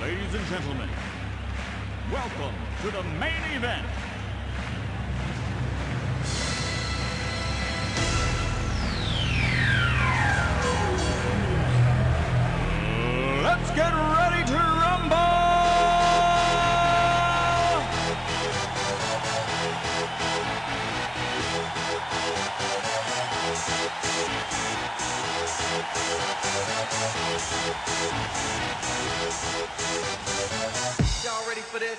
Ladies and gentlemen, welcome to the main event. Let's get ready to rumble! Y'all ready for this?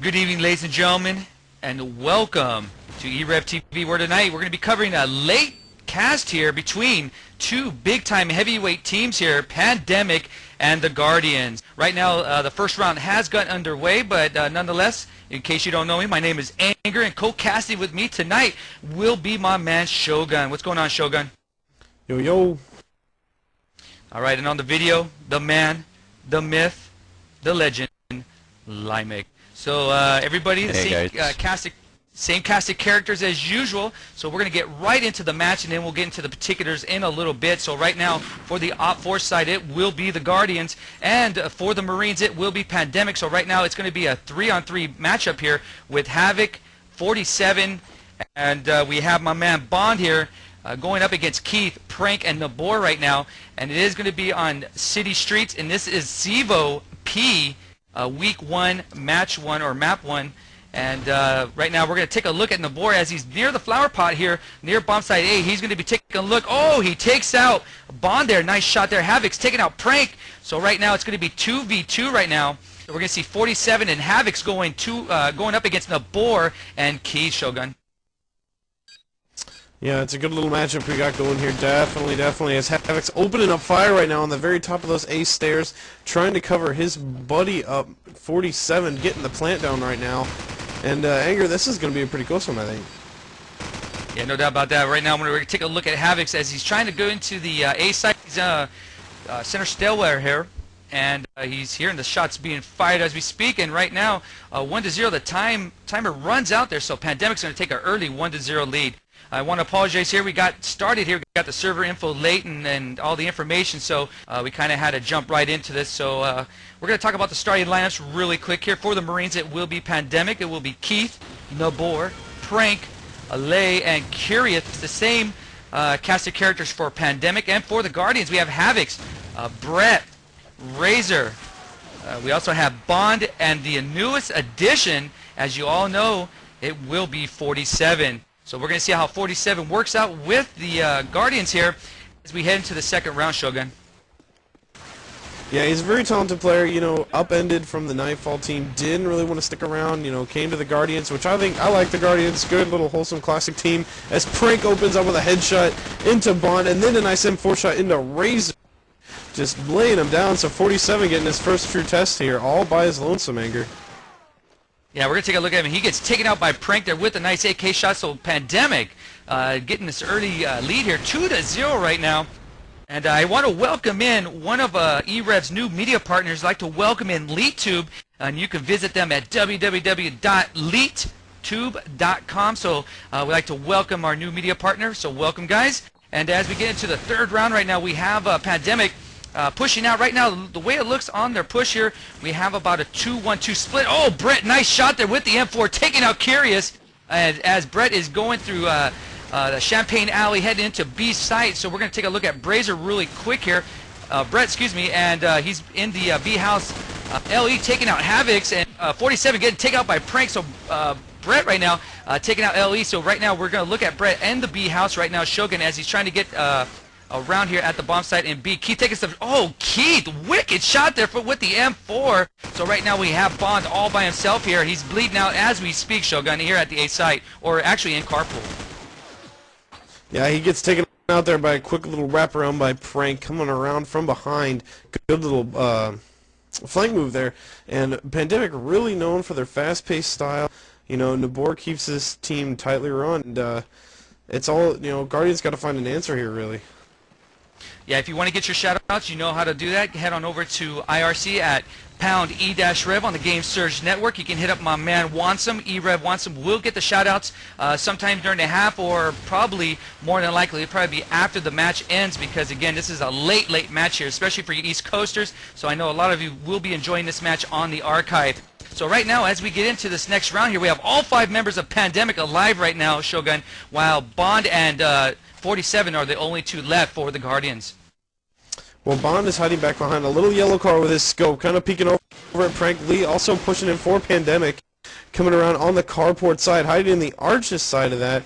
Good evening, ladies and gentlemen, and welcome to e-rev TV, where tonight we're going to be covering a late cast here between two big-time heavyweight teams here, Pandemic and the Guardians. Right now, the first round has gotten underway, but nonetheless, in case you don't know me, my name is Anger, and co-casting with me tonight will be my man Shogun. What's going on, Shogun? Yo, yo. All right, and on the video, the man, the myth, the legend, Limek. So everybody, Hey, same cast of characters as usual. So we're going to get right into the match, and then we'll get into the particulars in a little bit. So right now, for the Op 4 side, it will be the Guardians, and for the Marines, it will be Pandemic. So right now, it's going to be a 3-on-3 matchup here with Havoc, 47, and we have my man Bond here going up against Keith, Prank, and Nabor right now. And it is going to be on city streets, and this is CEVO P. Week 1, Match 1, or Map 1. And right now we're going to take a look at Nabor as he's near the flower pot here, near bomb site A. He's going to be taking a look. Oh, he takes out Bond there. Nice shot there. Havoc's taking out Prank. So right now it's going to be 2v2 right now. So we're going to see 47 and Havoc's going up against Nabor and Keith, Shogun. Yeah, it's a good little matchup we got going here. Definitely. As Havoc's opening up fire right now on the very top of those A stairs, trying to cover his buddy up, 47, getting the plant down right now. And Anger, this is going to be a pretty close one, I think. Yeah, no doubt about that. Right now, we're going to take a look at Havoc's as he's trying to go into the A site. He's center stairway here, and he's hearing the shots being fired as we speak. And right now, 1-0. The timer runs out there, so Pandemic's going to take an early 1-0 lead. I want to apologize here. We got started here. We got the server info late and all the information, so we kind of had to jump right into this. So we're going to talk about the starting lineups really quick here. For the Marines, it will be Pandemic. It will be Keith, Nabor, Prank, Alay, and Curious. The same cast of characters for Pandemic. And for the Guardians, we have Havoc's, Brett, Razor. We also have Bond, and the newest addition, as you all know, it will be 47. So we're going to see how 47 works out with the Guardians here as we head into the second round, Shogun. Yeah, he's a very talented player, you know, upended from the Nightfall team, didn't really want to stick around, you know, came to the Guardians, which I like the Guardians, good little wholesome classic team, as Prank opens up with a headshot into Bond, and then a nice M4 shot into Razor, just laying him down. So 47 getting his first true test here, all by his lonesome, Anger. Yeah, we're going to take a look at him. He gets taken out by Prank there with a nice AK shot. So Pandemic getting this early lead here, 2-0 right now. And I want to welcome in one of e-rev's new media partners. I'd like to welcome in LeetTube, and you can visit them at www.leettube.com. So we'd like to welcome our new media partner. So welcome, guys. And as we get into the third round right now, we have Pandemic pushing out right now. The way it looks on their push here, we have about a 2-1-2 split. Oh, Brett, nice shot there with the M4, taking out Curious as Brett is going through the Champagne Alley heading into B site. So we're going to take a look at Brazier really quick here. Brett, excuse me, and he's in the B house. LE taking out Havoc's, and 47 getting taken out by Prank. So Brett right now taking out LE. So right now we're going to look at Brett and the B house right now, Shogun, as he's trying to get around here at the bomb site in B. Keith taking some. Oh, Keith, wicked shot there with the M4. So right now we have Bond all by himself here. He's bleeding out as we speak, Shogun, here at the A site, or actually in carpool. Yeah, he gets taken out there by a quick little wraparound by Prank, coming around from behind. Good little flank move there. And Pandemic really known for their fast-paced style. You know, Nabor keeps his team tightly run, and it's all, you know, Guardians got to find an answer here, really. Yeah, if you want to get your shout-outs, you know how to do that. Head on over to IRC at pound e-rev on the Game Surge Network. You can hit up my man Wansome. E-rev Wansome will get the shout-outs sometime during the half, or probably more than likely it'll probably be after the match ends, because again, this is a late match here, especially for you East Coasters. So I know a lot of you will be enjoying this match on the archive. So right now, as we get into this next round here, we have all 5 members of Pandemic alive right now, Shogun, while Bond and 47 are the only 2 left for the Guardians. Well, Bond is hiding back behind a little yellow car with his scope, kind of peeking over at Prank. Lee also pushing in for Pandemic, coming around on the carport side, hiding in the arches side of that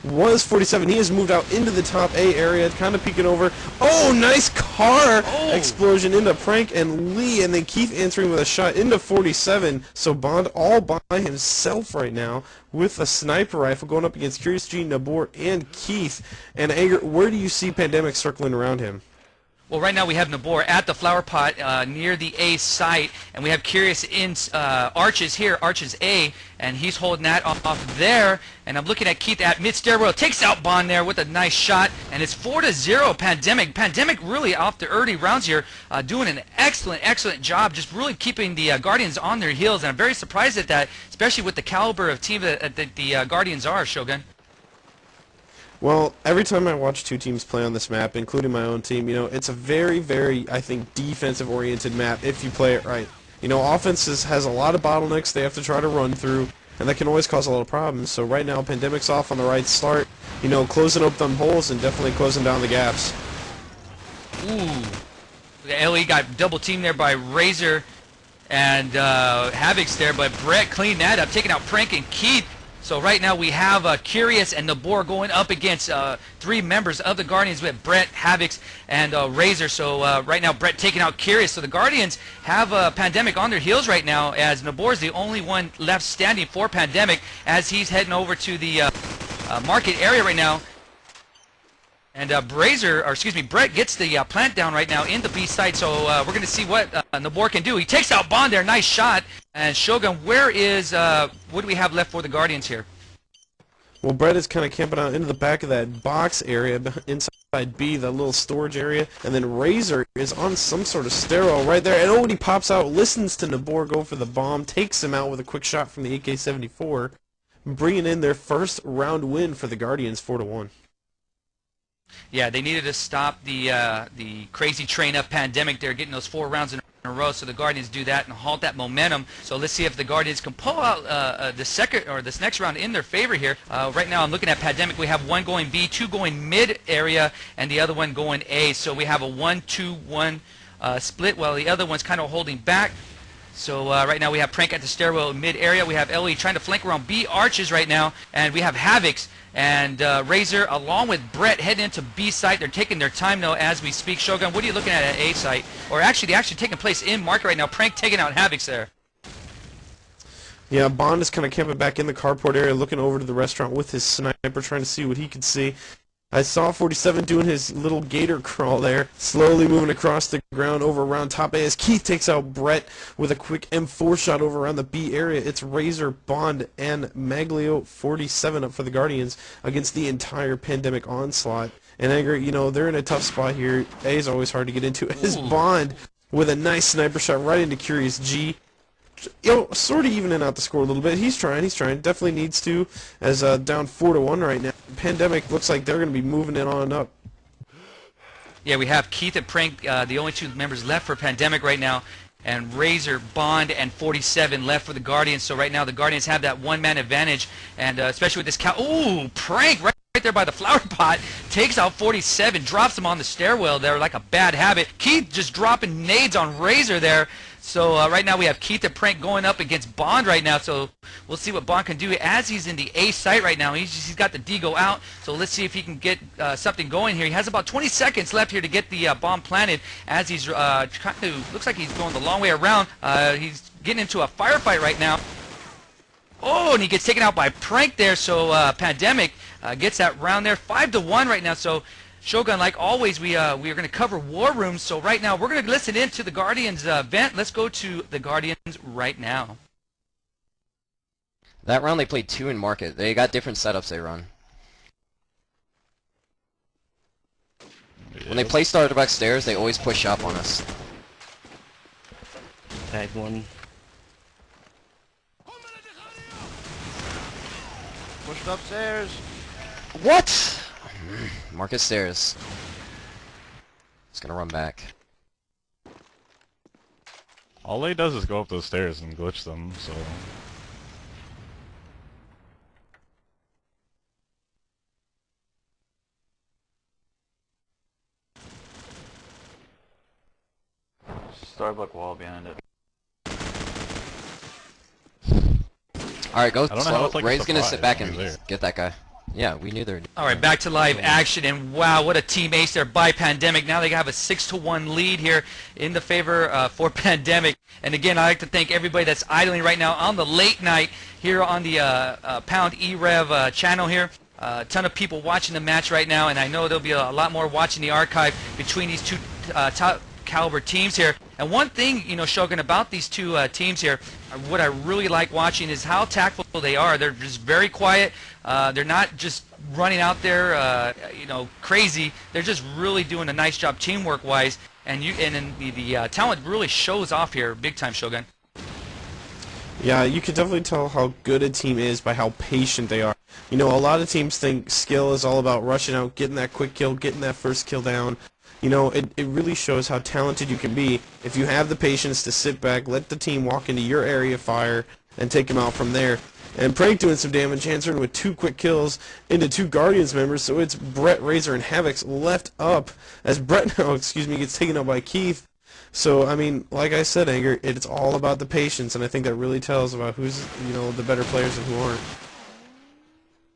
was 47. He has moved out into the top A area, kind of peeking over. Oh, nice car explosion into Prank and Lee, and then Keith answering with a shot into 47. So Bond all by himself right now with a sniper rifle going up against Curious G, Nabor, and Keith. And Anger, where do you see Pandemic circling around him? Well, right now we have Nabor at the flower pot near the A site, and we have Curious in Arches here, Arches A, and he's holding that off there. And I'm looking at Keith at mid stairwell, takes out Bond there with a nice shot, and it's 4-0 Pandemic. Pandemic really off the early rounds here, doing an excellent job, just really keeping the Guardians on their heels. And I'm very surprised at that, especially with the caliber of team that the Guardians are, Shogun. Well, every time I watch 2 teams play on this map, including my own team, you know, it's a very, I think, defensive-oriented map if you play it right. You know, offenses has a lot of bottlenecks they have to try to run through, and that can always cause a lot of problems. So right now, Pandemic's off on the right start, you know, closing up them holes and definitely closing down the gaps. Ooh. The LE got double teamed there by Razor and Havoc's there, but Brett cleaned that up, taking out Prank and Keith. So right now we have Curious and Nabor going up against 3 members of the Guardians with Brett, Havoc's, and Razor. So right now Brett taking out Curious. So the Guardians have Pandemic on their heels right now, as Nabor's the only one left standing for Pandemic, as he's heading over to the market area right now. And Brett gets the plant down right now in the B site, so we're going to see what Nabor can do. He takes out Bond there, nice shot. And Shogun, what do we have left for the Guardians here? Well, Brett is kind of camping out into the back of that box area inside B, that little storage area, and then Razor is on some sort of stairwell right there, and when he pops out, listens to Nabor go for the bomb, takes him out with a quick shot from the AK-74, bringing in their first round win for the Guardians, 4-1. Yeah, they needed to stop the crazy train of Pandemic there, getting those 4 rounds in a row, so the Guardians do that and halt that momentum. So let's see if the Guardians can pull out this next round in their favor here. Right now I'm looking at Pandemic. We have 1 going B, 2 going mid area, and the other one going A. So we have a 1-2-1 split, while the other one's kind of holding back. So right now we have Prank at the stairwell mid area. We have LE trying to flank around B arches right now, and we have Havoc's and Razor along with Brett heading into B site. They're taking their time now as we speak. Shogun, what are you looking at A site? Or actually, the action taking place in market right now. Prank taking out Havoc's there. Yeah, Bond is kind of camping back in the carport area, looking over to the restaurant with his sniper, trying to see what he could see. I saw 47 doing his little gator crawl there, slowly moving across the ground over around top A as Keith takes out Brett with a quick M4 shot over around the B area. It's Razor, Bond, and Maglio 47 up for the Guardians against the entire Pandemic onslaught. And Anger, you know, they're in a tough spot here. A is always hard to get into. As Bond with a nice sniper shot right into Curious G. You know, sort of evening out the score a little bit. He's trying. Definitely needs to, as down 4-1 right now. Pandemic looks like they're going to be moving it on up. Yeah, we have Keith and Prank, the only 2 members left for Pandemic right now, and Razor, Bond, and 47 left for the Guardians. So right now the Guardians have that 1-man advantage, and especially with this ooh, Prank right there by the flower pot, takes out 47, drops him on the stairwell there like a bad habit. Keith just dropping nades on Razor there. So right now we have Keith and Prank going up against Bond right now. So we'll see what Bond can do as he's in the A site right now. He's got the Deagle out. So let's see if he can get something going here. He has about 20 seconds left here to get the bomb planted as he's kind of looks like he's going the long way around. He's getting into a firefight right now. Oh, and he gets taken out by Prank there. So Pandemic gets that round there. 5-1 right now. So Shogun, like always, we are going to cover War Rooms. So right now, we're going to listen in to the Guardians vent. Let's go to the Guardians right now. That round they played 2 in market. They got different setups they run. When they play starter back stairs, they always push up on us. Tagged one. Pushed upstairs. What? Marcus stairs. He's gonna run back. All he does is go up those stairs and glitch them, so... Starbuck wall behind it. Alright, go I don't know how slow. it's like a Ray's gonna sit surprise back when and he's there. get that guy. Yeah, we knew they were... All right, back to live action, and wow, what a team ace there by Pandemic. Now they have a 6-1 lead here in the favor for Pandemic. And again, I'd like to thank everybody that's idling right now on the late night here on the Pound e-rev channel here. A ton of people watching the match right now, and I know there'll be a lot more watching the archive between these two top caliber teams here. And one thing, you know, Shogun, about these two teams here, what I really like watching is how tactful they are. They're just very quiet. They're not just running out there, you know, crazy. They're just really doing a nice job teamwork-wise, and the talent really shows off here, big time, Shogun. Yeah, you can definitely tell how good a team is by how patient they are. You know, a lot of teams think skill is all about rushing out, getting that quick kill, getting that first kill down. You know, it really shows how talented you can be if you have the patience to sit back, let the team walk into your area of fire, and take them out from there. And Prank doing some damage, answering with 2 quick kills into 2 Guardians members, so it's Brett, Razor, and Havix left up, as Brett now, gets taken out by Keith. So, I mean, like I said, Anger, it's all about the patience, and I think that really tells about who's, you know, the better players and who aren't.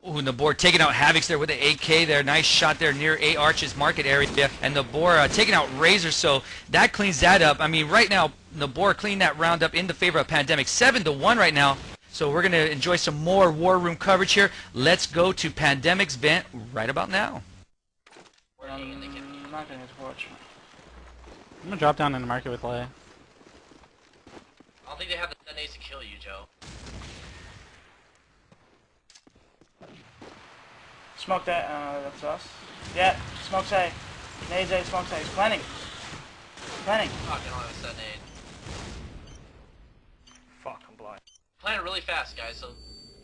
Ooh, and the board taking out Havix there with the AK there. Nice shot there near A Arch's market area. And the board taking out Razor, so that cleans that up. I mean, right now, the board cleaned that round up in the favor of Pandemic. 7-1 right now. So we're going to enjoy some more War Room coverage here. Let's go to Pandemic's vent right about now. I'm not going to watch. I'm going to drop down in the market with Lay. I don't think they have the detonates to kill you, Joe. Smoke that, that's us. Yeah, smokes A. Nades A, smokes A. He's planning. Planning. Fuck, I don't have a set nade. Fuck, I'm blind. Playing really fast, guys, so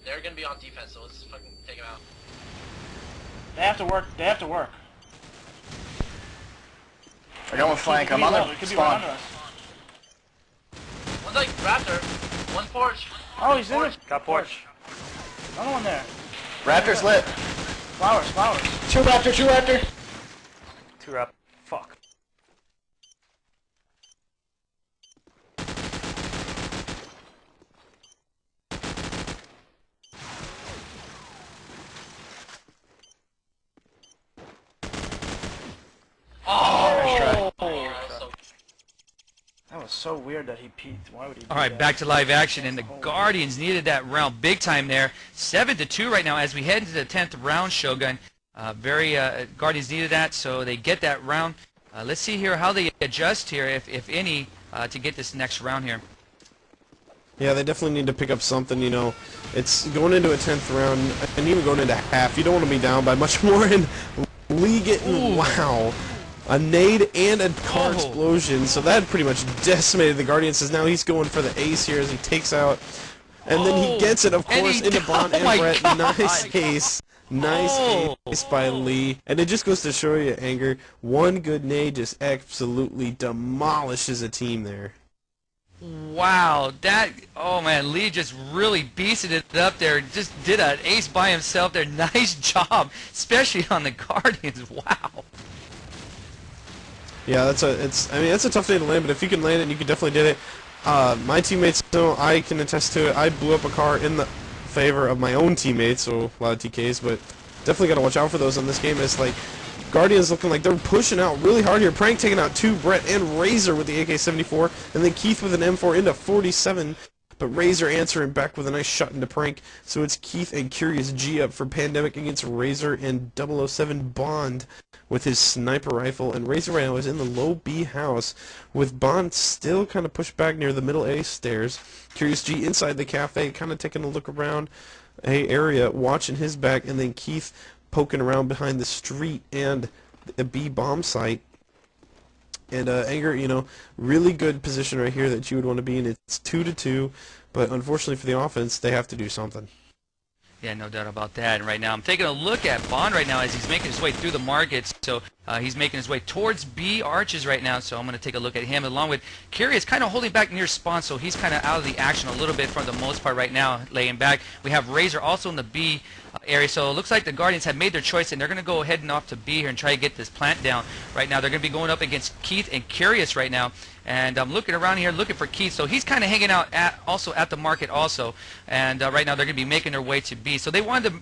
they're gonna be on defense, so let's fucking take them out. They have to work. They have to work. I got one flank. I'm on the spawn. One's like Raptor, one porch. Oh, he's in porch. it. Got porch. Another one there. Raptor's lit. Flowers, flowers. 2 Raptor, 2 Raptor. 2 Raptor. Fuck. That was so weird that he peeked. Why would he do All right, that? back to live action, and the Guardians needed that round big time there. 7-2 right now as we head into the 10th round, Shogun. Guardians needed that, so they get that round. Let's see here how they adjust here, if any, to get this next round here. Yeah, they definitely need to pick up something, you know. It's going into a 10th round, and even going into half. You don't want to be down by much more, and Lee getting, wow, a nade and a car explosion, so that pretty much decimated the Guardians, as now he's going for the ace here as he takes out, and then he gets it, of course, into Bond and Brett. Nice ace. Nice ace by Lee. And it just goes to show you, Anger, one good nade just absolutely demolishes a team there. Wow, that, oh man, Lee just really beasted it up there. Just did an ace by himself there. Nice job, especially on the Guardians. Wow. Yeah, that's a tough day to land, but if you can land it, you can definitely did it. My teammates know, I can attest to it. I blew up a car in the favor of my own teammates, so a lot of TKs, but definitely got to watch out for those on this game. It's like Guardians looking like they're pushing out really hard here. Prank taking out 2, Brett and Razor with the AK-74, and then Keith with an M4 into 47, but Razor answering back with a nice shot into Prank. So it's Keith and Curious G up for Pandemic against Razor and 007 Bond with his sniper rifle, and Razor right now is in the low B house with Bond still kind of pushed back near the middle A stairs. Curious G inside the cafe, kind of taking a look around A area, watching his back, and then Keith poking around behind the street, and a B bomb site. And Anger, you know, really good position right here that you would want to be in. It's 2-2, but unfortunately for the offense, they have to do something. Yeah, no doubt about that. And right now, I'm taking a look at Bond right now as he's making his way through the markets. So he's making his way towards B arches right now. So I'm going to take a look at him along with Curious, kind of holding back near spawn. So he's kind of out of the action a little bit for the most part right now, laying back. We have Razor also in the B area. So it looks like the Guardians have made their choice, and they're going to go heading off to B here and try to get this plant down. Right now, they're going to be going up against Keith and Curious right now. And I'm looking around here looking for Keith. So he's kind of hanging out also at the market also. And right now, they're going to be making their way to B. So they wanted to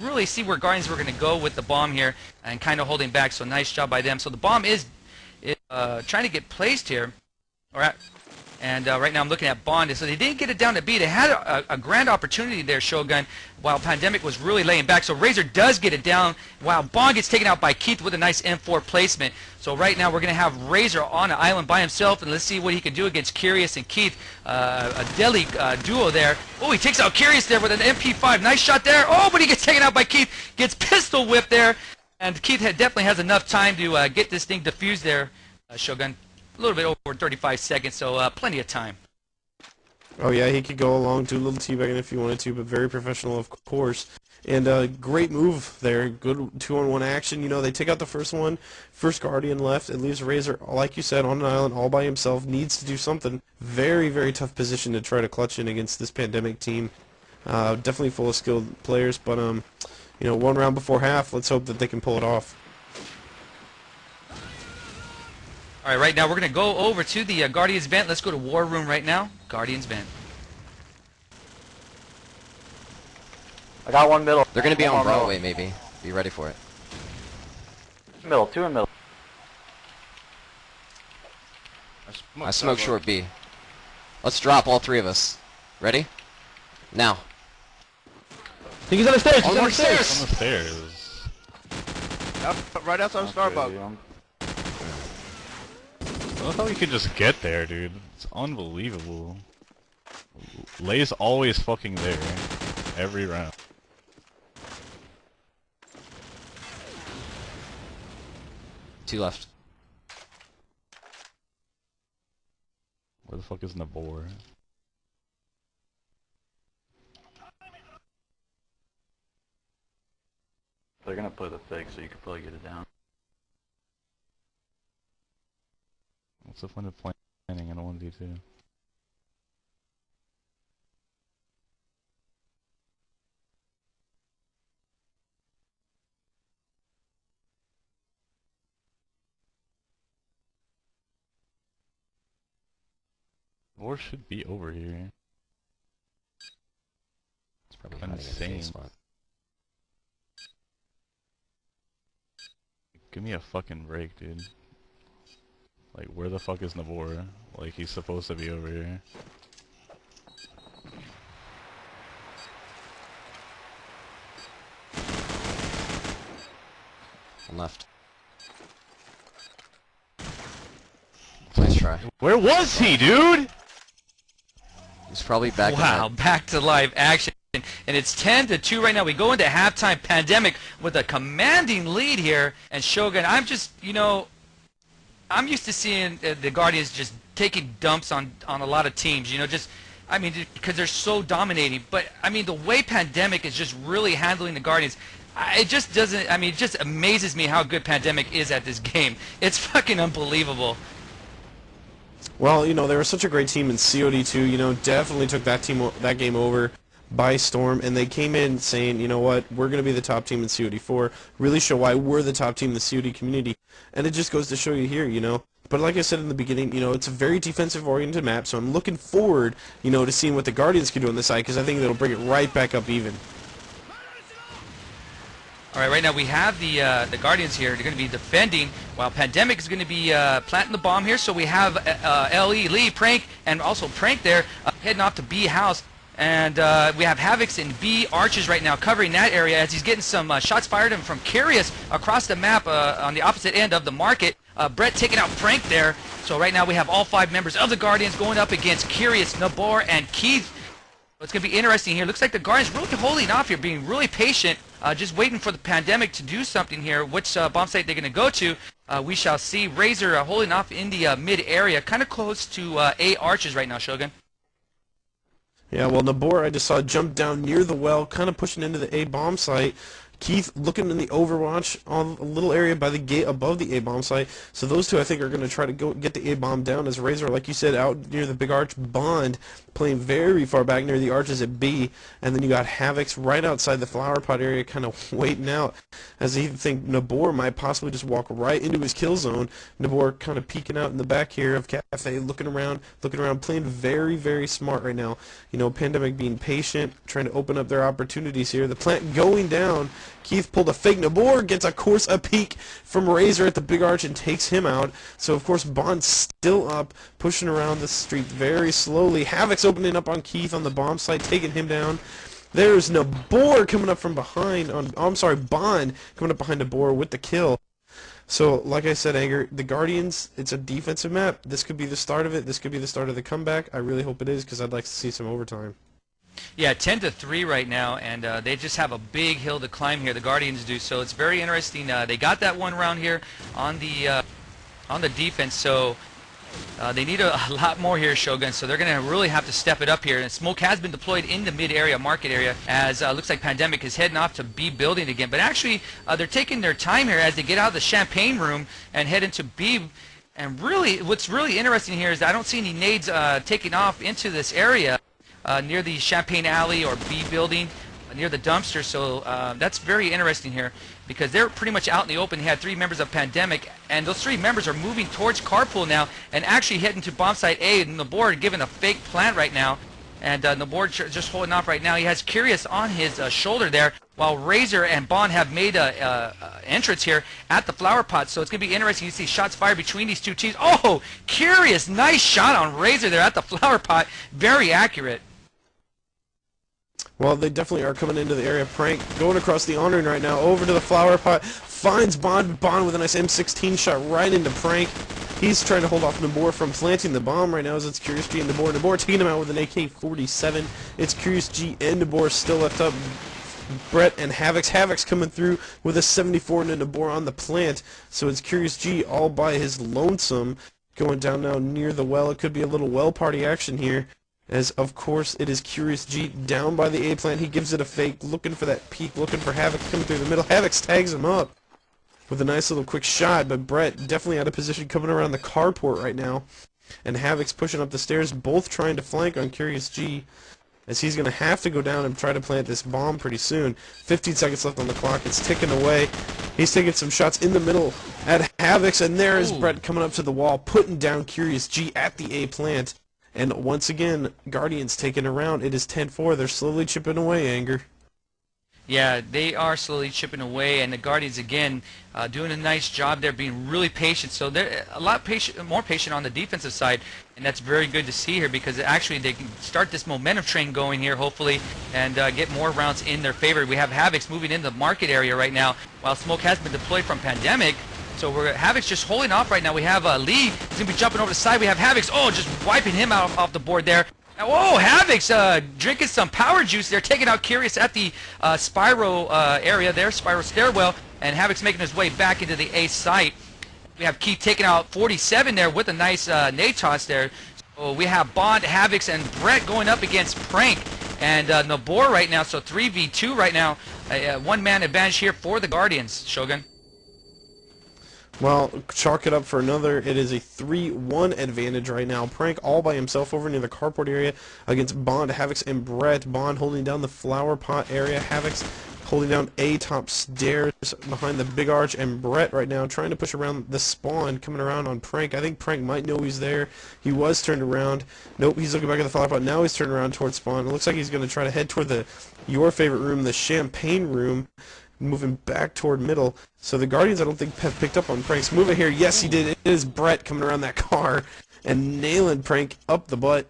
really see where Guardians were going to go with the bomb here and kind of holding back. So nice job by them. So the bomb is trying to get placed here. All right. And right now I'm looking at Bond. So they didn't get it down to B. They had a grand opportunity there, Shogun, while Pandemic was really laying back. So Razor does get it down while Bond gets taken out by Keith with a nice M4 placement. So right now we're going to have Razor on an island by himself, and let's see what he can do against Curious and Keith. A deadly duo there. Oh, he takes out Curious there with an MP5. Nice shot there. Oh, but he gets taken out by Keith. Gets pistol whipped there. And Keith definitely has enough time to get this thing defused there, Shogun. A little bit over 35 seconds, so plenty of time. Oh yeah, he could go along, do a little teabagging if he wanted to, but very professional, of course. And great move there, good 2-on-1 action. You know, they take out the first one, first Guardian left. It leaves Razor, like you said, on an island all by himself. Needs to do something. Very, very tough position to try to clutch in against this Pandemic team. Definitely full of skilled players, but you know, one round before half. Let's hope that they can pull it off. All right, right now we're going to go over to the Guardians vent. Let's go to War Room right now. Guardians vent. I got one middle. They're going to be One on more Broadway, maybe. Be ready for it. middle. Two in middle. I smoke short B. Let's drop all three of us. Ready? Now. I think he's on the stairs. He's on the On stairs. the stairs. Right outside of Starbucks. I love how you can just get there, dude. It's unbelievable. Lay's always fucking there. Every round. Two left. Where the fuck is Nabor? They're gonna play the fake, so you could probably get it down. What's the fun of planning in a 1v2? War should be over here. It's probably hiding in the same Insane. spot. Give me a fucking break, dude. Like, where the fuck is Nabor? Like, he's supposed to be over here. One left. Nice try. Where was he, dude? He's probably back. Wow, back to live action. And it's 10-2 right now. We go into halftime. Pandemic with a commanding lead here. And Shogun, I'm just, you know, I'm used to seeing the Guardians just taking dumps on a lot of teams. You know, just, I mean, because they're so dominating. But, I mean, the way Pandemic is just really handling the Guardians, it just doesn't, I mean, it just amazes me how good Pandemic is at this game. It's fucking unbelievable. Well, you know, they were such a great team in COD2, you know, definitely took that game over by storm, and they came in saying, you know what, we're going to be the top team in COD4, really show why we're the top team in the COD community, and it just goes to show you here, you know. But like I said in the beginning, you know, it's a very defensive-oriented map, so I'm looking forward, you know, to seeing what the Guardians can do on this side, because I think it'll bring it right back up even. All right, right now we have the Guardians here. They're going to be defending while Pandemic is going to be planting the bomb here. So we have LE, Lee, Prank, and also Prank there heading off to B house. And we have Havocs and B Arches right now covering that area as he's getting some shots fired from Curious across the map on the opposite end of the market. Brett taking out Prank there. So right now we have all 5 members of the Guardians going up against Curious, Nabor, and Keith. It's going to be interesting here. Looks like the Guardians really holding off here, being really patient just waiting for the Pandemic to do something here. Which bomb site they're going to go to, we shall see. Razor holding off in the mid area, kind of close to A arches right now, Shogun. Yeah, well, Nabor I just saw jump down near the well, kind of pushing into the A bomb site. Keith looking in the overwatch on a little area by the gate above the A-bomb site. So those two, I think, are going to try to go get the A-bomb down as Razor, like you said, out near the big arch. Bond playing very far back near the arches at B. And then you got Havoc's right outside the flower pot area kind of waiting out as he think Nabor might possibly just walk right into his kill zone. Nabor kind of peeking out in the back here of Cafe, looking around, playing very, very smart right now. You know, Pandemic being patient, trying to open up their opportunities here. The plant going down. Keith pulled a fake. Nabor gets, of course, a peek from Razor at the big arch and takes him out. So, of course, Bond's still up, pushing around the street very slowly. Havoc's opening up on Keith on the bomb site, taking him down. There's Nabor coming up from behind. Bond coming up behind Nabor with the kill. So, like I said, Anger, the Guardians, it's a defensive map. This could be the start of it. This could be the start of the comeback. I really hope it is because I'd like to see some overtime. Yeah, 10-3 right now, and they just have a big hill to climb here. The Guardians do, so it's very interesting. They got that one round here on the defense, so they need a lot more here, Shogun. So they're going to really have to step it up here. And smoke has been deployed in the mid area, market area, as looks like Pandemic is heading off to B building again. But actually, they're taking their time here as they get out of the champagne room and head into B. And really, what's really interesting here is I don't see any nades taking off into this area. Near the Champagne Alley or B building, near the dumpster, so that's very interesting here because they're pretty much out in the open. They had 3 members of Pandemic, and those 3 members are moving towards Carpool now and actually heading to bomb site A, and Nabor given a fake plant right now, and Nabor just holding off right now. He has Curious on his shoulder there, while Razor and Bond have made an entrance here at the flower pot, so it's going to be interesting to see shots fired between these two teams. Oh, Curious, nice shot on Razor there at the flower pot, very accurate. Well, they definitely are coming into the area. Prank going across the honoring right now, over to the flower pot, finds Bond. Bond with a nice M16 shot right into Prank. He's trying to hold off Nabor from planting the bomb right now as it's Curious G and Nabor. Nabor taking him out with an AK-47. It's Curious G and Nabor still left up. Brett and Havoc's coming through with a 74 and a Nabor on the plant. So it's Curious G all by his lonesome going down now near the well. It could be a little well party action here. As, of course, it is Curious G down by the A plant. He gives it a fake, looking for that peek, looking for Havoc coming through the middle. Havoc tags him up with a nice little quick shot, but Brett definitely out of position coming around the carport right now. And Havoc's pushing up the stairs, both trying to flank on Curious G, as he's going to have to go down and try to plant this bomb pretty soon. 15 seconds left on the clock. It's ticking away. He's taking some shots in the middle at Havoc's, and there is Brett coming up to the wall, putting down Curious G at the A plant. And once again, Guardians taking a round. It is 10-4. They're slowly chipping away, Anger. Yeah, they are slowly chipping away, and the Guardians, again, doing a nice job there, being really patient. So they're a lot more patient on the defensive side, and that's very good to see here because actually they can start this momentum train going here, hopefully, and get more rounds in their favor. We have Havoc's moving into the market area right now, while Smoke has been deployed from Pandemic. So Havoc's just holding off right now. We have Lee. He's going to be jumping over the side. We have Havoc's. Oh, just wiping him out off the board there. Oh, Havoc's drinking some power juice. They're taking out Curious at the Spyro area there, Spyro stairwell. And Havoc's making his way back into the A site. We have Keith taking out 47 there with a nice nade toss there. So we have Bond, Havoc's, and Brett going up against Prank and Nabor right now. So 3v2 right now. One-man advantage here for the Guardians, Shogun. Well, chalk it up for another. It is a 3-1 advantage right now. Prank all by himself over near the carport area against Bond, Havoc's, and Brett. Bond holding down the flower pot area. Havoc's holding down A top stairs behind the big arch, and Brett right now trying to push around the spawn, coming around on Prank. I think Prank might know he's there. He was turned around. Nope, he's looking back at the flower pot. Now he's turned around towards spawn. It looks like he's going to try to head toward your favorite room, the champagne room. Moving back toward middle. So the Guardians, I don't think, have picked up on Prank's movement here. Yes, he did. It is Brett coming around that car and nailing Prank up the butt.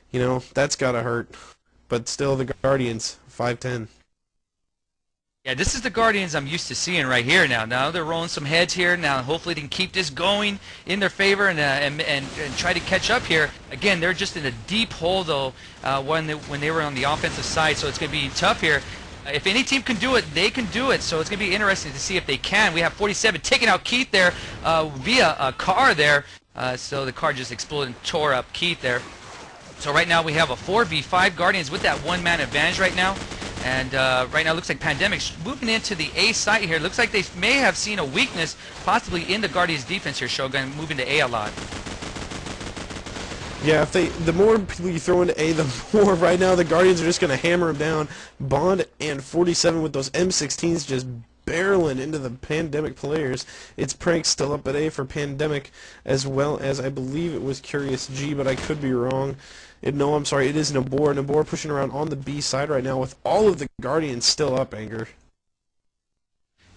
You know, that's got to hurt. But still, the Guardians, 5-10. Yeah, this is the Guardians I'm used to seeing right here now. Now they're rolling some heads here. Now hopefully they can keep this going in their favor and try to catch up here. Again, they're just in a deep hole, though, when they were on the offensive side, so it's going to be tough here. if any team can do it, they can do it. So it's going to be interesting to see if they can. We have 47 taking out Keith there via a car there. So the car just exploded and tore up Keith there. So right now we have a 4v5 Guardians with that one-man advantage right now. And right now it looks like Pandemic's moving into the A site here. Looks like they may have seen a weakness possibly in the Guardians defense here, Shogun, moving to A a lot. Yeah, the more people you throw into A, the more right now the Guardians are just going to hammer them down. Bond and 47 with those M16s just barreling into the Pandemic players. It's Prank still up at A for Pandemic, as well as I believe it was Curious G, but I could be wrong. No, I'm sorry, it is Nabor. Nabor pushing around on the B side right now with all of the Guardians still up, Anger.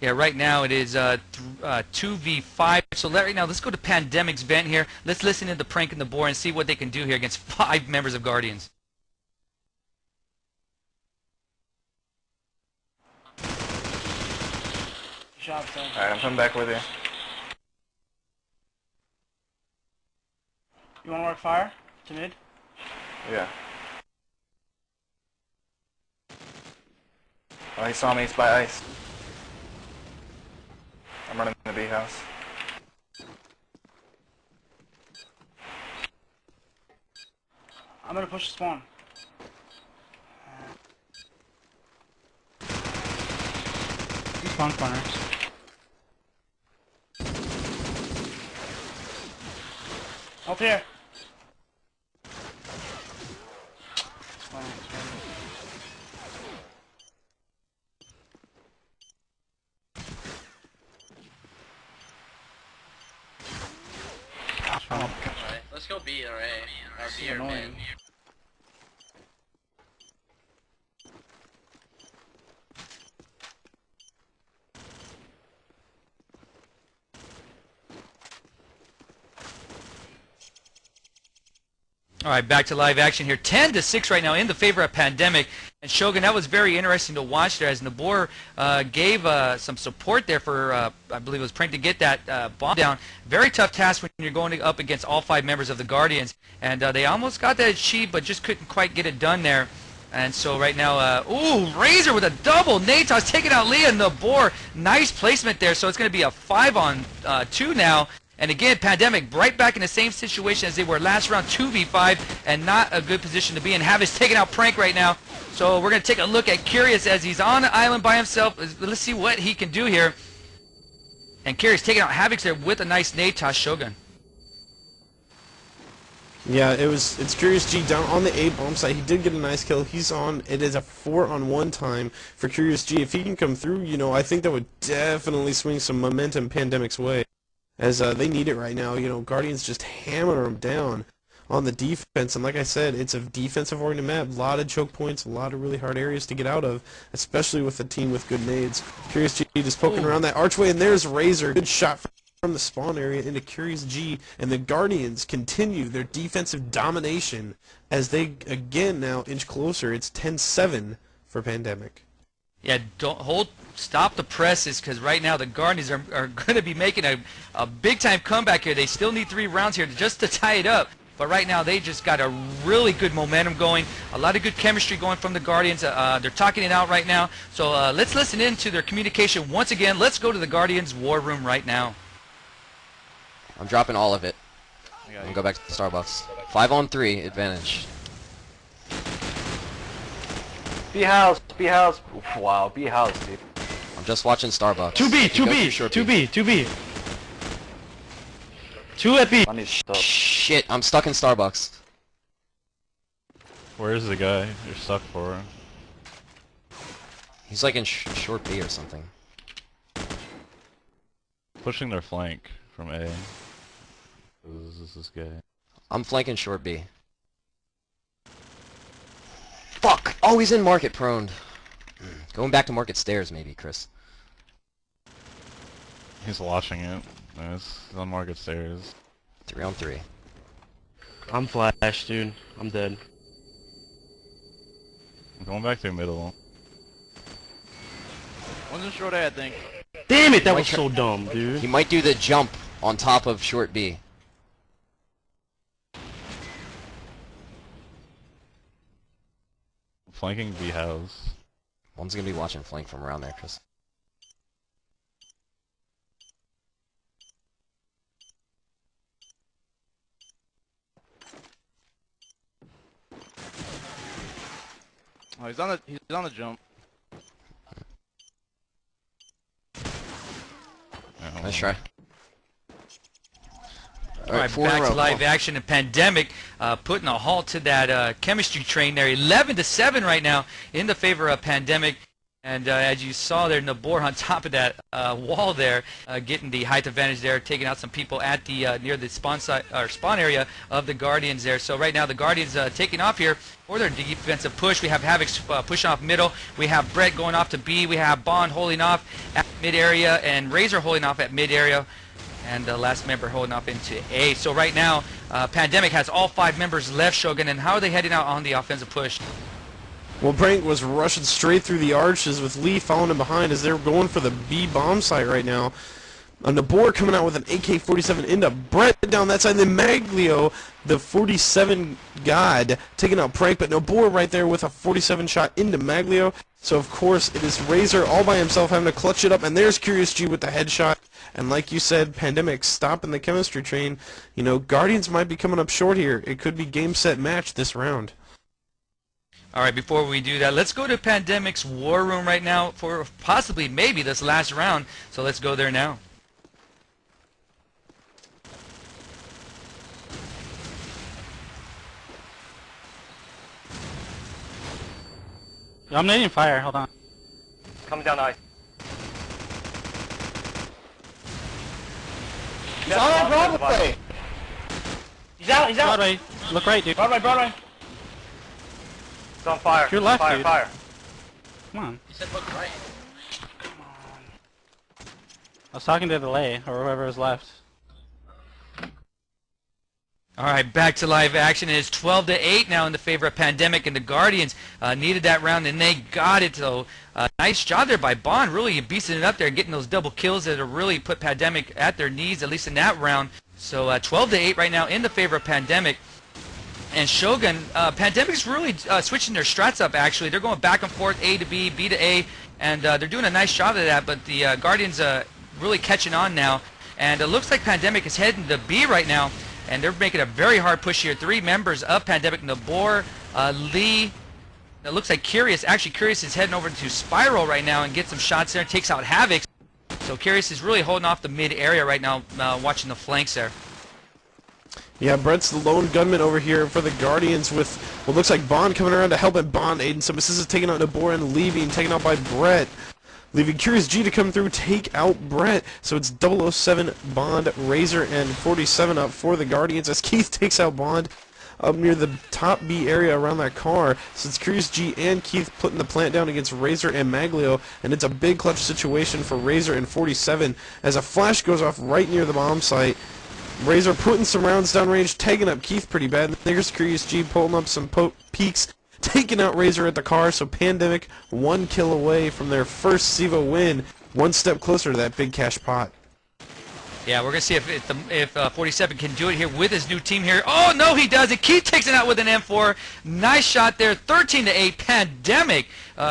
Yeah, right now it is 2v5. So right now, let's go to Pandemic's vent here. Let's listen to the Prank and the Boar and see what they can do here against 5 members of Guardians. Alright, I'm coming back with you. You want to work fire to mid? Yeah. Oh, he saw me. He's by ice. I'm running in the B house. I'm gonna push the spawn. Two spawn corners. Up here. Alright, let's go B or A. B or mid. All right, back to live action here. 10-6 right now in the favor of Pandemic. And Shogun, that was very interesting to watch there as Nabor gave some support there for, I believe it was Prank to get that bomb down. Very tough task when you're going up against all 5 members of the Guardians. And they almost got that achieved, but just couldn't quite get it done there. And so right now, ooh, Razor with a double. Natos taking out Leah and Nabor. Nice placement there. So it's going to be a 5-on-2 now. And again, Pandemic right back in the same situation as they were last round, 2v5, and not a good position to be in. Havoc's taking out Prank right now. So we're going to take a look at Curious as he's on the island by himself. Let's see what he can do here. And Curious taking out Havoc's there with a nice nade toss, Shogun. Yeah, it's Curious G down on the A bomb site. He did get a nice kill. He's on. It is a 4-on-1 time for Curious G. If he can come through, you know, I think that would definitely swing some momentum Pandemic's way. As they need it right now. You know, Guardians just hammering them down on the defense. And like I said, it's a defensive-oriented map. A lot of choke points, a lot of really hard areas to get out of, especially with a team with good nades. Curious G just poking around that archway, and there's Razor. Good shot from the spawn area into Curious G. And the Guardians continue their defensive domination as they, again, now inch closer. It's 10-7 for Pandemic. Yeah, stop the presses, because right now the Guardians are going to be making a big-time comeback here. They still need 3 rounds here just to tie it up. But right now they just got a really good momentum going, a lot of good chemistry going from the Guardians. They're talking it out right now. So let's listen in to their communication once again. Let's go to the Guardians' war room right now. I'm dropping all of it. I'm going to go back to the Starbucks. 5-on-3 advantage. B house, B house. Wow, B house, dude. I'm just watching Starbucks. 2B, 2B. 2 at B. I need stuff. Shit, I'm stuck in Starbucks. Where is the guy you're stuck for? He's like in short B or something. Pushing their flank from A. This guy. I'm flanking short B. Fuck! Oh, he's in market prone. Going back to market stairs, maybe, Chris. He's watching it. Nice. He's on market stairs. 3-on-3. I'm flash, dude. I'm dead. I'm going back to middle. One's in short A, I think. Damn it, that was so dumb, dude. He might do the jump on top of short B. Flanking B house. One's gonna be watching flank from around there, Chris. Oh, he's on the jump. Nice try. Alright, four in a back row, to come live on. action and Pandemic putting a halt to that chemistry train there. 11-7 right now in the favor of Pandemic. And as you saw there, Nabor on top of that wall there, getting the height advantage there, taking out some people at the near the spawn area of the Guardians there. So right now the Guardians taking off here for their defensive push. We have Havoc pushing off middle. We have Brett going off to B. We have Bond holding off at mid area and Razor holding off at mid area. And the last member holding off into A. So right now, Pandemic has all 5 members left, Shogun. And how are they heading out on the offensive push? Well, Prank was rushing straight through the arches with Lee following him behind as they're going for the B bomb site right now. Nabor coming out with an AK-47 into Brett down that side. Then Maglio, the 47 god, taking out Prank, but Nabor right there with a 47 shot into Maglio. So of course it is Razor all by himself having to clutch it up, and there's Curious G with the headshot. And like you said, Pandemic stopping the chemistry train. You know, Guardians might be coming up short here. It could be game, set, match this round. All right, before we do that, let's go to Pandemic's war room right now for possibly maybe this last round. So let's go there now. I'm needing fire. Hold on. Coming down ice. He's on Broadway. He's out. He's out. Broadway. Look right, dude. Broadway. It's on fire. To your left, fire, dude. fire. Come on. You said look right. I was talking to the lay or whoever was left. All right, back to live action. It's 12-8 now in the favor of Pandemic, and the Guardians needed that round, and they got it. So nice job there by Bond, really beasting it up there, getting those double kills that have really put Pandemic at their knees, at least in that round. So 12-8 right now in the favor of Pandemic. And Shogun, Pandemic's really switching their strats up, actually. They're going back and forth, A to B, B to A, and they're doing a nice job of that, but the Guardians really catching on now. And it looks like Pandemic is heading to B right now. And they're making a very hard push here. 3 members of Pandemic, Nabor, Lee. It looks like Curious. Actually, Curious is heading over to Spiral right now and gets some shots there. Takes out Havoc. So Curious is really holding off the mid area right now, watching the flanks there. Yeah, Brett's the lone gunman over here for the Guardians with what looks like Bond coming around to help him. Bond aiding some assists, taking out Nabor and leaving, taken out by Brett. Leaving Curious G to come through, take out Brett. So it's 007, Bond, Razor, and 47 up for the Guardians as Keith takes out Bond up near the top B area around that car. So it's Curious G and Keith putting the plant down against Razor and Maglio, and it's a big clutch situation for Razor and 47 as a flash goes off right near the bomb site. Razor putting some rounds downrange, tagging up Keith pretty bad. There's Curious G pulling up some peaks, taking out Razor at the car. So Pandemic 1 kill away from their first CEVO win, 1 step closer to that big cash pot. Yeah, we're going to see if 47 can do it here with his new team here. Oh, no, he doesn't. Keith takes it out with an M4. Nice shot there. 13-8. Pandemic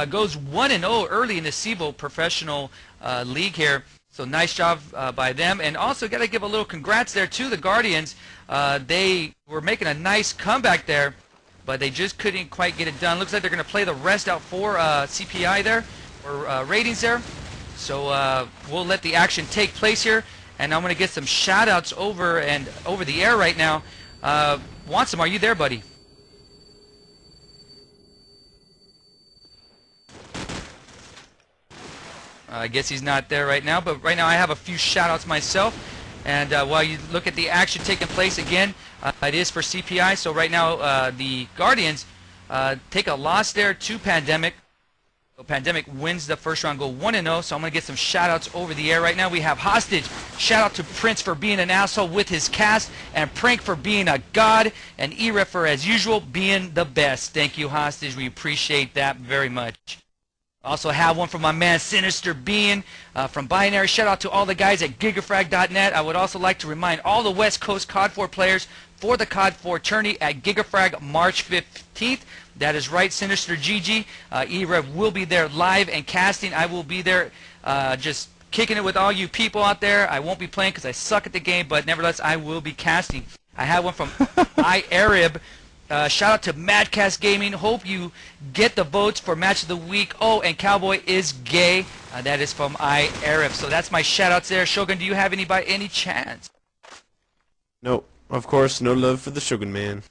goes 1-0 early in the CEVO professional league here. So nice job by them. And also got to give a little congrats there to the Guardians. They were making a nice comeback there, but they just couldn't quite get it done. Looks like they're going to play the rest out for CPI there, or ratings there. So we'll let the action take place here. And I'm going to get some shout-outs over the air right now. Wansum, are you there, buddy? I guess he's not there right now, but right now I have a few shout-outs myself. And while you look at the action taking place again, it is for CPI. So right now the Guardians take a loss there to Pandemic. So Pandemic wins the first round, go 1-0. So I'm going to get some shout-outs over the air right now. We have Hostage. Shout-out to Prince for being an asshole with his cast, and Prank for being a god, and e-rev for, as usual, being the best. Thank you, Hostage. We appreciate that very much. Also have one from my man Sinister Being from Binary. Shout out to all the guys at gigafrag.net. I would also like to remind all the West Coast COD 4 players for the COD 4 tourney at Gigafrag March 15th. That is right, Sinister GG. e-rev will be there live and casting. I will be there just kicking it with all you people out there. I won't be playing because I suck at the game, but nevertheless, I will be casting. I have one from e-rev. Shout out to Madcast Gaming. Hope you get the votes for Match of the Week. Oh, and Cowboy is gay. That is from e-rev. So that's my shout outs there. Shogun, do you have any by any chance? No, of course, no love for the Shogun man.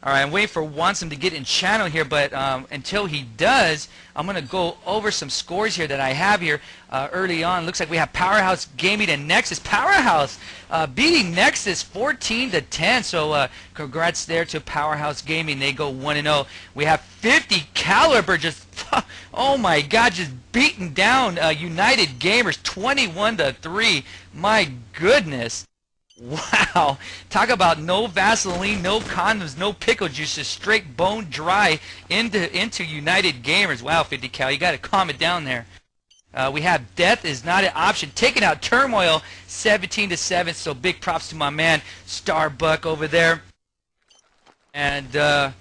All right, I'm waiting for Wansome to get in channel here, but until he does, I'm going to go over some scores here that I have here early on. Looks like we have Powerhouse Gaming and Nexus. Powerhouse beating Nexus 14-10, so congrats there to Powerhouse Gaming. They go 1-0. We have 50 Caliber just, oh my God, just beating down United Gamers 21-3. My goodness. Wow, talk about no Vaseline, no condoms, no pickle juice, just straight bone dry into United Gamers. Wow, 50 Cal, you got to calm it down there. We have Death is not an option, taking out Turmoil 17-7. So big props to my man Starbuck over there. And it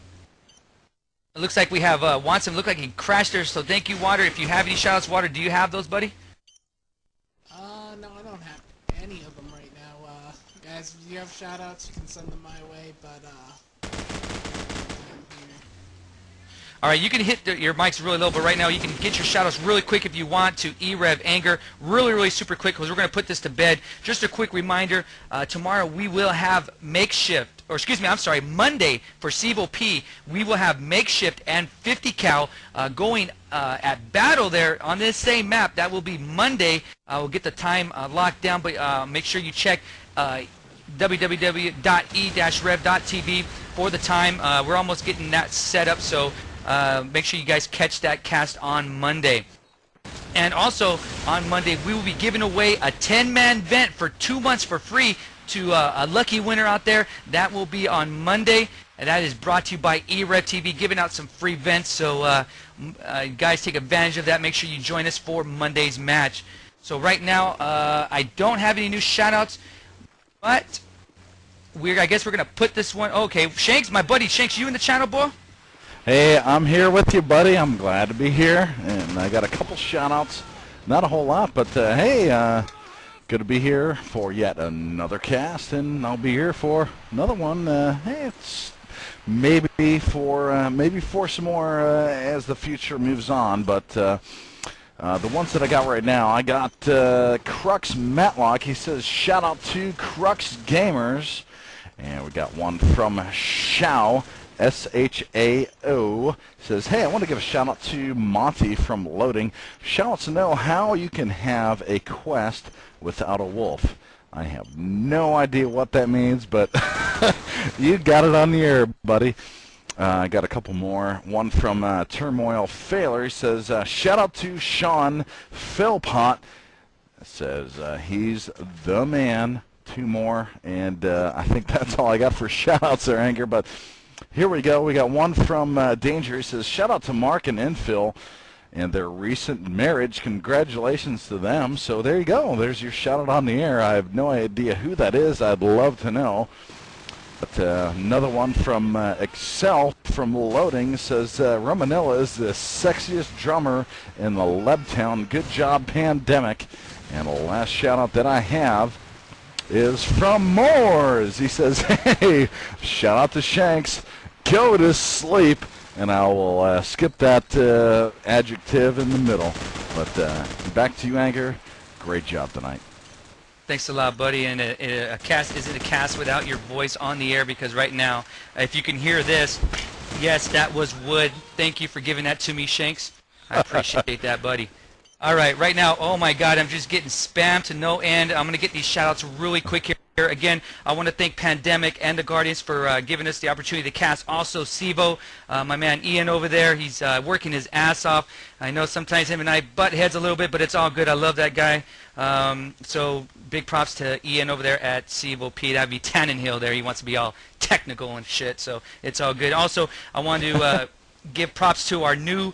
looks like we have Watson. Look like he crashed there. So thank you, Water. If you have any shoutouts, Water, do you have those, buddy? No, I don't have any of them right now. Guys, if you have shoutouts, you can send them my way, but, All right, you can hit your mics really low, but right now you can get your shoutouts really quick if you want to e-rev Anger. Really super quick because we're going to put this to bed. Just a quick reminder, tomorrow we will have Makeshift, or excuse me, I'm sorry, Monday for Cevo P, we will have Makeshift and 50 Cal going at battle there on this same map. That will be Monday. We'll get the time locked down, but make sure you check www.e-rev.tv for the time. We're almost getting that set up, so make sure you guys catch that cast on Monday. And also on Monday we will be giving away a 10-man vent for 2 months for free to a lucky winner out there. That will be on Monday, and that is brought to you by e-rev TV, giving out some free vents. So guys, take advantage of that. Make sure you join us for Monday's match. So right now I don't have any new shoutouts, but I guess we're gonna put this one. Okay, Shanks, my buddy Shanks, you in the channel, boy? Hey, I'm here with you, buddy. I'm glad to be here, and I got a couple shout-outs. Not a whole lot, but hey, good to be here for yet another cast, and I'll be here for another one. Hey, it's maybe for some more as the future moves on, but the ones that I got right now, I got Crux Matlock. He says, shout out to Crux Gamers, and we got one from Shao. S-H-A-O says, hey, I want to give a shout out to Monty from Loading. Shout out to know how you can have a quest without a wolf. I have no idea what that means, but you got it on the air, buddy. I got a couple more. One from Turmoil Failure. He says, shout out to Sean Philpott. It says, he's the man. 2 more, and I think that's all I got for shout outs there, Anger, but here we go. We got one from Danger. He says, shout out to Mark and Infill and their recent marriage. Congratulations to them. So there you go. There's your shout out on the air. I have no idea who that is. I'd love to know. But another one from Excel from Loading says, Romanilla is the sexiest drummer in the Lebtown. Good job, Pandemic. And the last shout out that I have is from Moores. He says, hey, shout out to Shanks. Go to sleep. And I will skip that adjective in the middle. But back to you, Anchor. Great job tonight. Thanks a lot, buddy. And a cast isn't a cast without your voice on the air, because right now, if you can hear this, yes, that was wood. Thank you for giving that to me, Shanks. I appreciate that, buddy. All right, right now, oh my God, I'm just getting spammed to no end. I'm going to get these shout-outs really quick here. Again, I want to thank Pandemic and the Guardians for giving us the opportunity to cast. Also, Cevo, my man Ian over there, he's working his ass off. I know sometimes him and I butt heads a little bit, but it's all good. I love that guy. So big props to Ian over there at Cevo P. That'd be Tannenhill there. He wants to be all technical and shit, so it's all good. Also, I want to give props to our new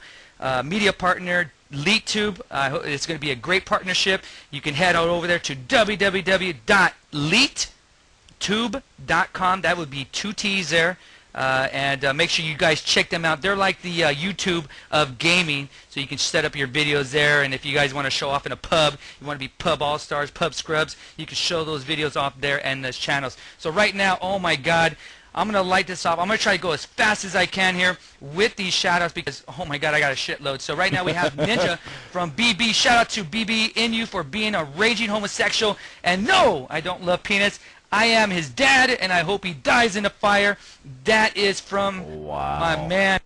media partner, LeetTube. It's going to be a great partnership. You can head on over there to www.leettube.com. That would be 2 T's there. And make sure you guys check them out. They're like the YouTube of gaming, so you can set up your videos there. And if you guys want to show off in a pub, you want to be pub all-stars, pub scrubs, you can show those videos off there and those channels. So right now, oh my God, I'm going to light this off. I'm going to try to go as fast as I can here with these shout-outs because, oh my God, I got a shitload. So right now we have Ninja from BB. Shout out to BB Inu for being a raging homosexual. And no, I don't love peanuts. I am his dad, and I hope he dies in a fire. That is from my man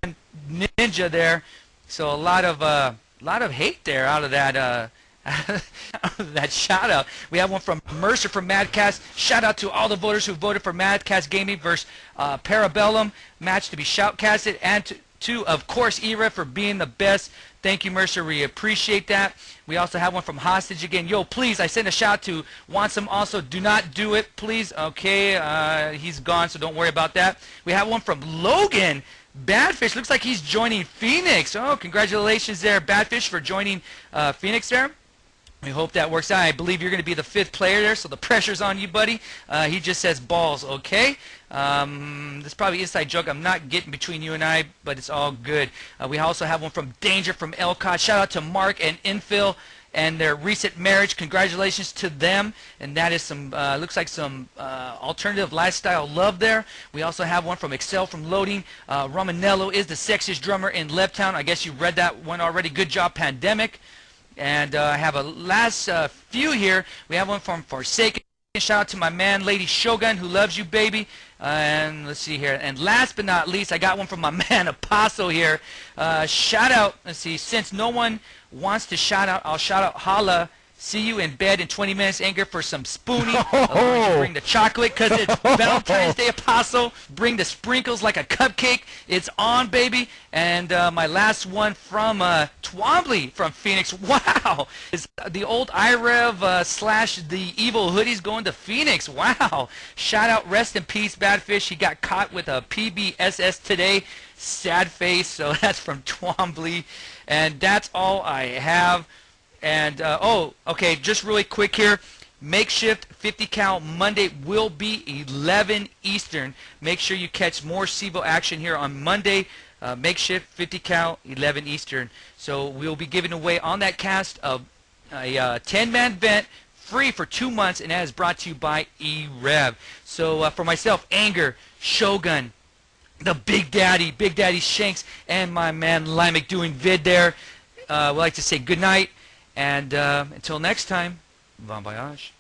Ninja there. So a lot of hate there out of that that shout out. We have one from Mercer from Madcast. Shout out to all the voters who voted for Madcast Gaming versus Parabellum match to be shoutcasted, and to of course e-rev for being the best. Thank you, Mercer. We appreciate that. We also have one from Hostage again. Yo, please, I sent a shout to Wansome also. Do not do it, please. Okay, he's gone, so don't worry about that. We have one from Logan. Badfish, looks like he's joining Phoenix. Oh, congratulations there, Badfish, for joining Phoenix there. We hope that works out. I believe you're going to be the 5th player there, so the pressure's on you, buddy. He just says balls, okay? This is probably an inside joke. I'm not getting between you and I, but it's all good. We also have one from Danger from Elcott. Shout out to Mark and Infill and their recent marriage. Congratulations to them. And that is some, looks like some alternative lifestyle love there. We also have one from Excel from Loading. Romanello is the sexiest drummer in Levtown. I guess you read that one already. Good job, Pandemic. And I have a last few here. We have one from Forsaken. Shout out to my man, Lady Shogun, who loves you, baby. And let's see here. And last but not least, I got one from my man, Apostle here. Shout out, let's see, since no one wants to shout out, I'll shout out Holla. See you in bed in 20 minutes, Anger, for some spooning. Bring the chocolate because it's Valentine's Day, Apostle. Bring the sprinkles like a cupcake. It's on, baby. And my last one from Twombly from Phoenix. Wow. Is the old e-rev slash the evil hoodies going to Phoenix. Wow. Shout out, rest in peace, Badfish. He got caught with a PBSS today. Sad face. So that's from Twombly. And that's all I have. And, oh, okay, just really quick here. Makeshift 50 cal Monday will be 11 Eastern. Make sure you catch more CEVO action here on Monday. Makeshift 50 cal 11 Eastern. So we'll be giving away on that cast a 10-man vent free for 2 months, and that is brought to you by e-rev. So for myself, Anger, Shogun, the Big Daddy Shanks, and my man Limek doing vid there, we'd like to say good night. And until next time, bon voyage.